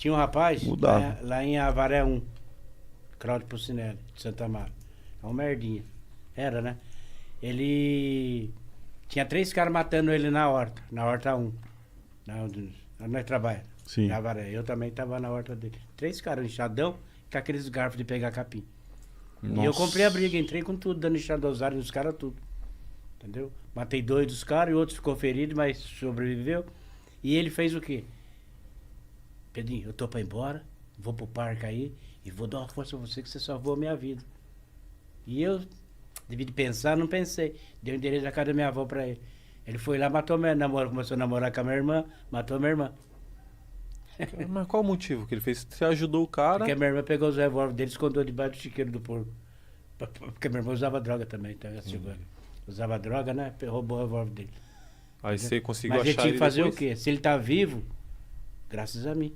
Tinha um rapaz Mudava. lá em Avaré 1, Cláudio Pucinelli, de Santa Amaro. É um merdinha. Era, né? Ele tinha 3 caras matando ele na horta 1. Onde nós trabalhamos. Sim. Em Avaré. Eu também tava na horta dele. 3 caras inchadão com aqueles garfos de pegar capim. Nossa. E eu comprei a briga, entrei com tudo, dando enxadosada nos caras, tudo. Entendeu? Matei 2 dos caras e outros ficou ferido, mas sobreviveu. E ele fez o quê? Pedrinho, eu tô pra ir embora, vou pro parque aí e vou dar uma força a você que você salvou a minha vida. E eu, devido pensar, não pensei. Dei o endereço da casa da minha avó pra ele. Ele foi lá, matou minha namorada, começou a namorar com a minha irmã, matou minha irmã. Mas qual o motivo que ele fez? Você ajudou o cara? Porque a minha irmã pegou os revólveres dele e escondeu debaixo do chiqueiro do porco. Porque a minha irmã usava droga também, tá? A Silvana. Usava droga, né? Roubou o revólver dele. Aí você conseguiu Mas ele achar tinha ele que fazer depois? o quê? Se ele tá vivo, graças a mim.